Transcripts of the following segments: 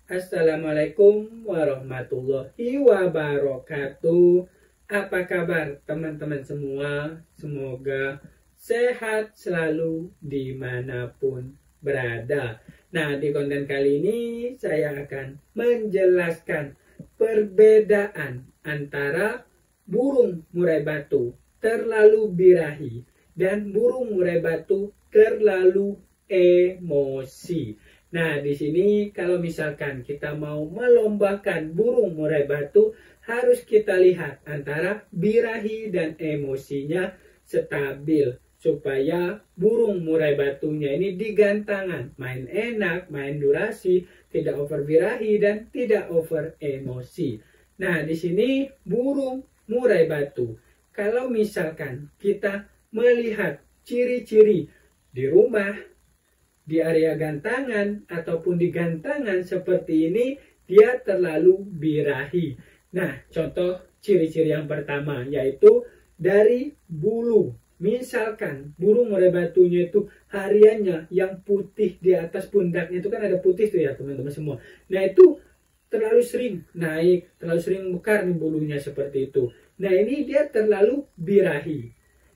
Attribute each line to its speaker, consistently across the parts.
Speaker 1: Assalamualaikum warahmatullahi wabarakatuh. Apa kabar teman-teman semua? Semoga sehat selalu dimanapun berada. Nah, di konten kali ini saya akan menjelaskan perbedaan antara burung murai batu terlalu birahi dan burung murai batu terlalu emosi. Nah, di sini kalau misalkan kita mau melombakan burung murai batu, harus kita lihat antara birahi dan emosinya stabil supaya burung murai batunya ini digantangan, main enak, main durasi, tidak over birahi dan tidak over emosi. Nah, di sini burung murai batu. Kalau misalkan kita melihat ciri-ciri di rumah, di area gantangan ataupun di gantangan seperti ini, dia terlalu birahi. Nah, contoh ciri-ciri yang pertama yaitu dari bulu. Misalkan burung murai batunya itu hariannya yang putih di atas pundaknya itu kan ada putih tuh ya teman-teman semua. Nah, itu terlalu sering naik, terlalu sering mekar nih bulunya seperti itu. Nah, ini dia terlalu birahi.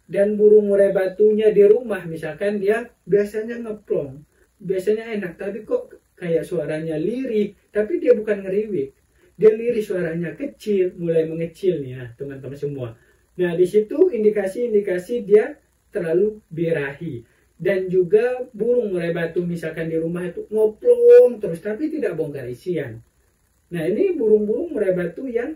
Speaker 1: Dan burung murai batunya di rumah misalkan dia biasanya ngeplong, biasanya enak, tapi kok kayak suaranya lirih, tapi dia bukan ngeriwik, dia lirih, suaranya kecil, mulai mengecil nih ya teman-teman semua. Nah, di situ indikasi-indikasi dia terlalu birahi. Dan juga burung murai batu misalkan di rumah itu ngoplong terus tapi tidak bongkar isian. Nah, ini burung-burung murai batu yang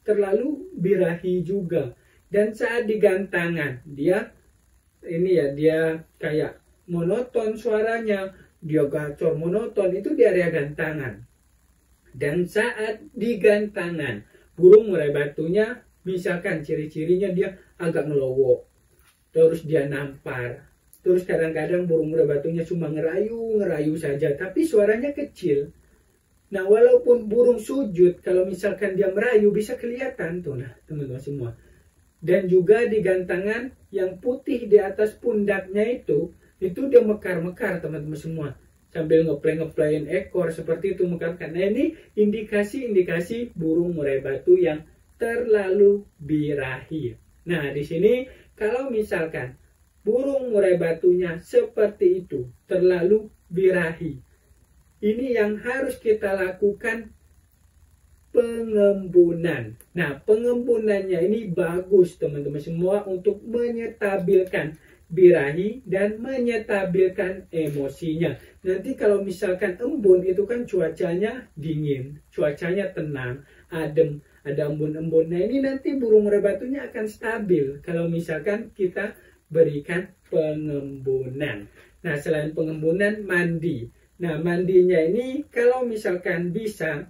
Speaker 1: terlalu birahi juga. Dan saat digantangan dia ini ya, dia kayak monoton suaranya, dia gacor monoton, itu di area gantangan. Dan saat digantangan burung murai batunya misalkan ciri-cirinya dia agak ngelowo, terus dia nampar, terus kadang-kadang burung murai batunya cuma ngerayu saja tapi suaranya kecil. Nah, walaupun burung sujud, kalau misalkan dia merayu bisa kelihatan tuh, nah teman-teman semua. Dan juga di gantangan yang putih di atas pundaknya itu dia mekar-mekar teman-teman semua. Sambil ngeplay-ngeplayin ekor seperti itu mekarkan. Nah, ini indikasi-indikasi burung murai batu yang terlalu birahi. Nah, di sini kalau misalkan burung murai batunya seperti itu, terlalu birahi, ini yang harus kita lakukan pengembunan. Nah, pengembunannya ini bagus teman-teman semua untuk menyetabilkan birahi dan menyetabilkan emosinya. Nanti kalau misalkan embun itu kan cuacanya dingin, cuacanya tenang, adem, ada embun-embun. Nah, ini nanti burung murai batunya akan stabil kalau misalkan kita berikan pengembunan. Nah, selain pengembunan, mandi. Nah, mandinya ini kalau misalkan bisa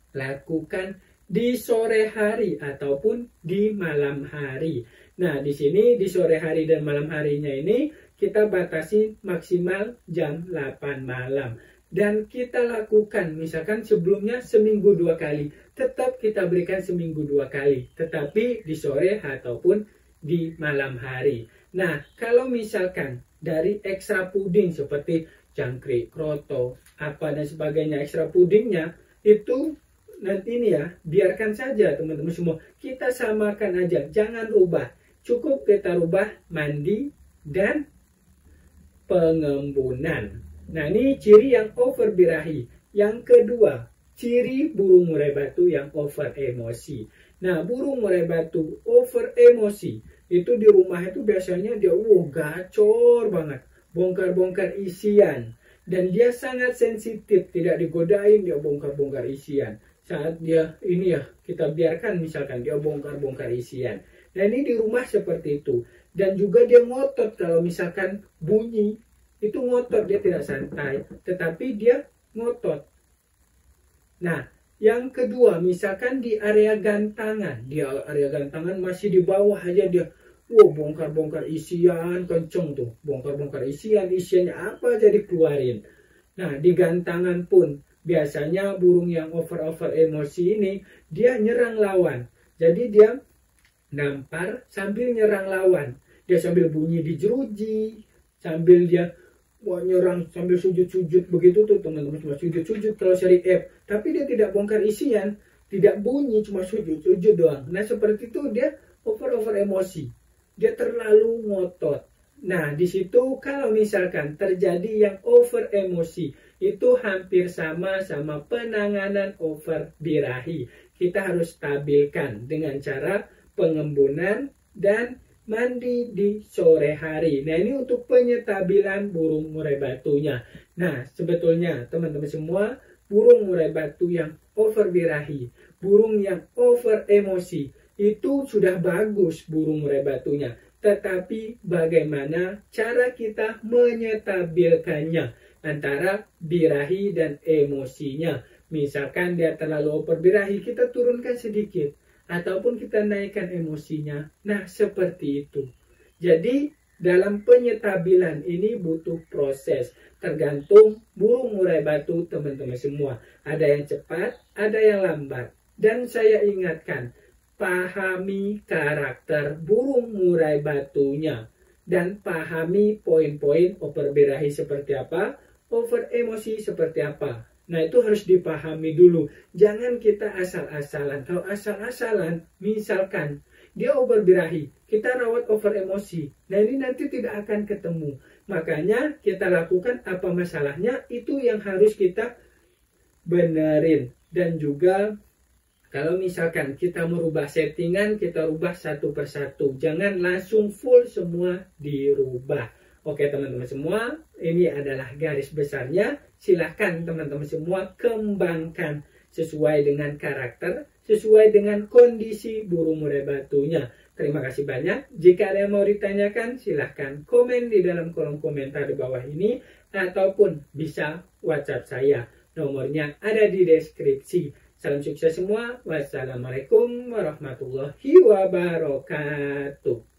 Speaker 1: lakukan di sore hari ataupun di malam hari. Nah, di sini di sore hari dan malam harinya ini kita batasi maksimal jam 8 malam. Dan kita lakukan misalkan sebelumnya seminggu 2 kali. Tetap kita berikan seminggu 2 kali. Tetapi di sore ataupun di malam hari. Nah, kalau misalkan dari ekstra puding seperti jangkrik, kroto, apa dan sebagainya, ekstra pudingnya itu nanti ini ya, biarkan saja teman-teman semua. Kita samakan aja, jangan rubah. Cukup kita rubah mandi dan pengembunan. Nah, ini ciri yang over birahi. Yang kedua, ciri burung murai batu yang over emosi. Nah, burung murai batu over emosi itu di rumah itu biasanya dia gacor banget, bongkar-bongkar isian. Dan dia sangat sensitif, tidak digodain dia bongkar-bongkar isian. Saat dia ini ya, kita biarkan misalkan dia bongkar-bongkar isian. Nah, ini di rumah seperti itu. Dan juga dia ngotot kalau misalkan bunyi, itu ngotot, dia tidak santai. Tetapi dia ngotot. Nah, yang kedua, misalkan di area gantangan. Di area gantangan masih di bawah aja dia. Bongkar-bongkar isian, kenceng tuh. Bongkar-bongkar isiannya apa jadi keluarin. Nah, di gantangan pun biasanya burung yang over emosi ini dia nyerang lawan. Jadi dia nampar sambil nyerang lawan. Dia sambil bunyi di jeruji, sambil dia mau nyerang sambil sujud-sujud begitu tuh teman-teman semua, sujud-sujud kalau seri F, tapi dia tidak bongkar isian, tidak bunyi, cuma sujud-sujud doang. Nah seperti itu dia over emosi, dia terlalu ngotot. Nah di situ kalau misalkan terjadi yang over emosi, itu hampir sama penanganan over birahi. Kita harus stabilkan dengan cara pengembunan dan mandi di sore hari. Nah ini untuk penyetabilan burung murai batunya. Nah sebetulnya teman-teman semua, burung murai batu yang over birahi, burung yang over emosi, itu sudah bagus burung murai batunya. Tetapi bagaimana cara kita menyetabilkannya antara birahi dan emosinya. Misalkan dia terlalu over birahi, kita turunkan sedikit, ataupun kita naikkan emosinya. Nah seperti itu. Jadi dalam penyetabilan ini butuh proses, tergantung burung murai batu teman-teman semua. Ada yang cepat, ada yang lambat. Dan saya ingatkan, pahami karakter burung murai batunya, dan pahami poin-poin over birahi seperti apa, over emosi seperti apa. Nah itu harus dipahami dulu. Jangan kita asal-asalan. Kalau asal-asalan, misalkan dia over birahi, kita rawat over emosi. Nah ini nanti tidak akan ketemu. Makanya kita lakukan apa masalahnya, itu yang harus kita benerin. Dan juga kalau misalkan kita merubah settingan, kita rubah satu persatu. Jangan langsung full semua dirubah. Oke teman-teman semua, ini adalah garis besarnya. Silahkan teman-teman semua kembangkan sesuai dengan karakter, sesuai dengan kondisi burung murai batunya. Terima kasih banyak. Jika ada yang mau ditanyakan, silahkan komen di dalam kolom komentar di bawah ini, ataupun bisa WhatsApp saya. Nomornya ada di deskripsi. Salam sukses semua. Wassalamualaikum warahmatullahi wabarakatuh.